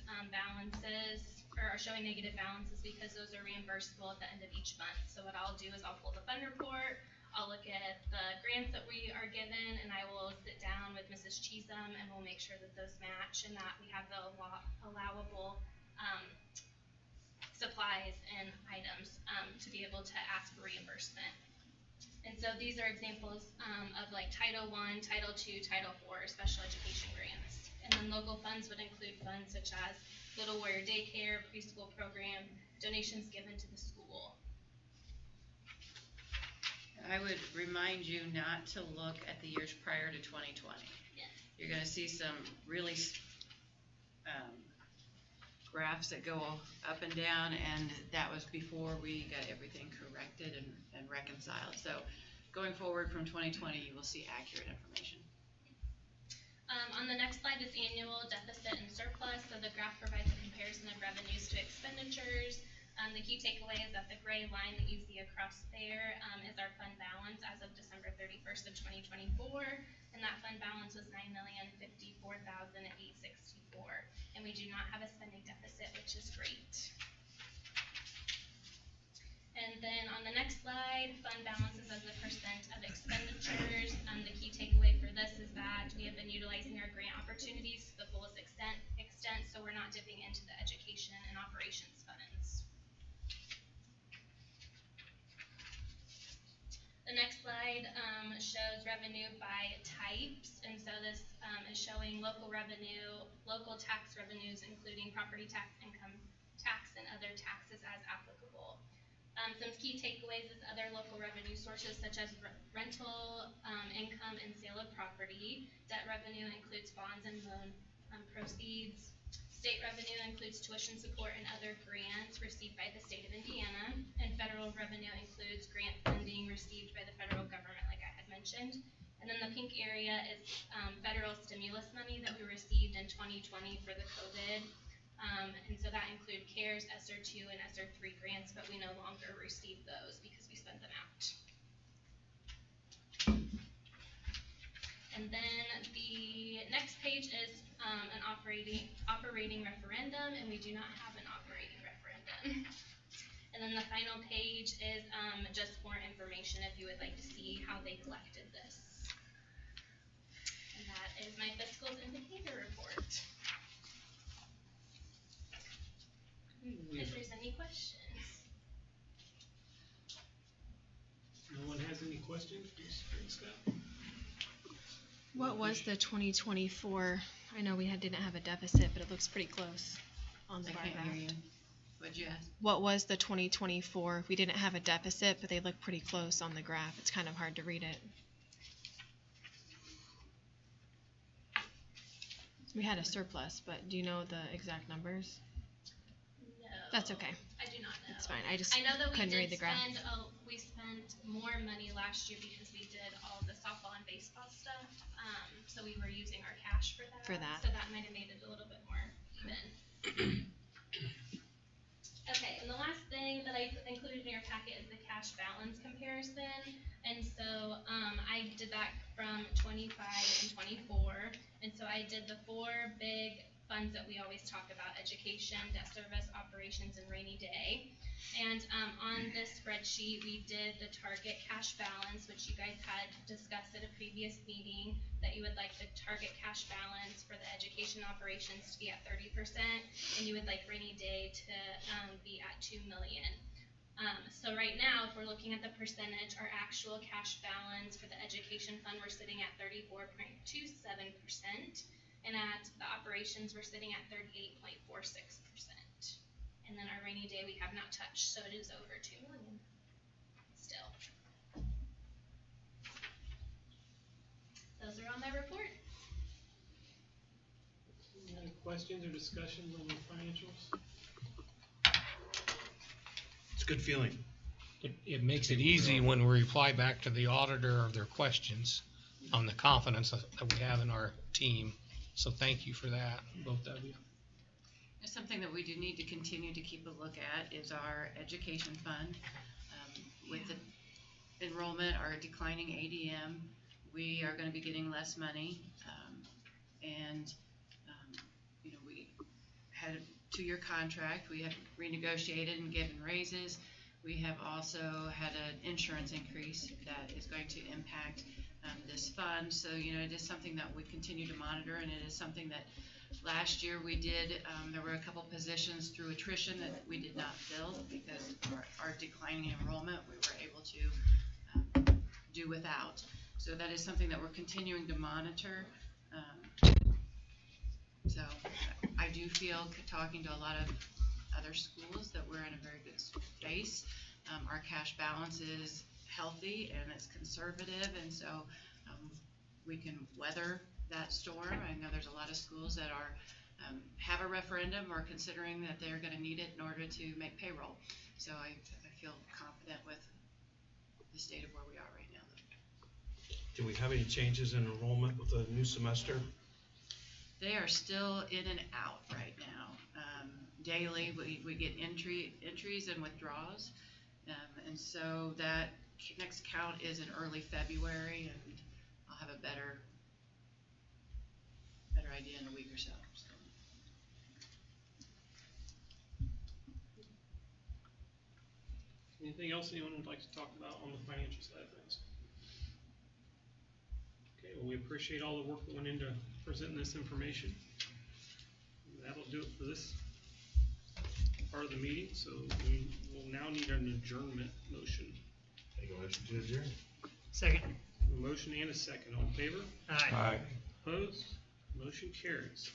showing negative balances because those are reimbursable at the end of each month. So what I'll do is I'll pull the fund report, I'll look at the grants that we are given, and I will sit down with Mrs. Cheesum and we'll make sure that those match and that we have the allowable supplies and items to be able to ask for reimbursement. And so these are examples of like Title I, Title II, Title IV, special education grants. And then local funds would include funds such as Little Warrior Daycare, preschool program, donations given to the school. I would remind you not to look at the years prior to 2020. Yes. You're going to see some really graphs that go up and down, and that was before we got everything corrected and reconciled. So going forward from 2020, you will see accurate information. On the next slide is annual deficit and surplus. So the graph provides a comparison of revenues to expenditures. The key takeaway is that the gray line that you see across there is our fund balance as of December 31st of 2024, and that fund balance was $9,054,000. and we do not have a spending deficit, which is great. And then on the next slide, fund balances as a percent of expenditures. The key takeaway for this is that we have been utilizing our grant opportunities to the fullest extent, so we're not dipping into the education and operations funds. The next slide shows revenue by types, and so this is showing local revenue, local tax revenues, including property tax, income tax, and other taxes as applicable. Some key takeaways is other local revenue sources such as rental income and sale of property. Debt revenue includes bonds and loan proceeds. State revenue includes tuition support and other grants received by the state of Indiana. And federal revenue includes grant funding received by the federal government, like I had mentioned. And then the pink area is federal stimulus money that we received in 2020 for the COVID. And so that include CARES, ESSER 2, and ESSER 3 grants, but we no longer receive those because we spent them out. And then the next page is an operating referendum, and we do not have an operating referendum. And then the final page is just more information if you would like to see how they collected this. And that is my fiscal indicator report. If there's any questions. No one has any questions? Scott? What was the 2024? I know we didn't have a deficit, but it looks pretty close on the bar graph. Hear you. What'd you ask? What was the 2024? We didn't have a deficit, but they look pretty close on the graph. It's kind of hard to read it. We had a surplus, but do you know the exact numbers? No. That's okay. I do not know. It's fine. I know that we couldn't did read the graph. we spent more money last year because we did all the softball and baseball stuff. So we were using our cash for that. So that might have made it a little bit more even. Okay, and the last thing that I included in your packet is the cash balance comparison. And so I did that from 25 and 24. And so I did the 4 big funds that we always talk about: education, debt service, operations, and rainy day. And on this spreadsheet, we did the target cash balance, which you guys had discussed at a previous meeting, that you would like the target cash balance for the education operations to be at 30%, and you would like rainy day to be at $2 million. So right now, if we're looking at the percentage, our actual cash balance for the education fund, we're sitting at 34.27%. And at the operations, we're sitting at 38.46%. And then our rainy day we have not touched, so it is over $2 million still. Those are on my report. Any questions or discussions on the financials? It's a good feeling. It makes it easy when we reply back to the auditor of their questions on the confidence that we have in our team. So thank you for that, both of you. There's something that we do need to continue to keep a look at is our education fund. With the enrollment, our declining ADM, we are going to be getting less money. We had a 2-year contract. We have renegotiated and given raises. We have also had an insurance increase that is going to impact this fund. So, it is something that we continue to monitor, and it is something that last year we did. There were a couple positions through attrition that we did not fill because of our declining enrollment. We were able to do without. So that is something that we're continuing to monitor. So I do feel, talking to a lot of other schools, that we're in a very good space. Our cash balance is healthy and it's conservative, and so we can weather that storm. I know there's a lot of schools that are have a referendum or considering that they're going to need it in order to make payroll. So I feel confident with the state of where we are right now. Do we have any changes in enrollment with the new semester? They are still in and out right now. Daily we get entries and withdrawals, and so that next count is in early February, and I'll have a better idea in a week or so. Anything else anyone would like to talk about on the financial side of things? Okay, well, we appreciate all the work that went into presenting this information. That'll do it for this part of the meeting, so we will now need an adjournment motion. Take a motion to adjourn. Second. A motion and a second. All in favor? Aye. Opposed? Motion carries.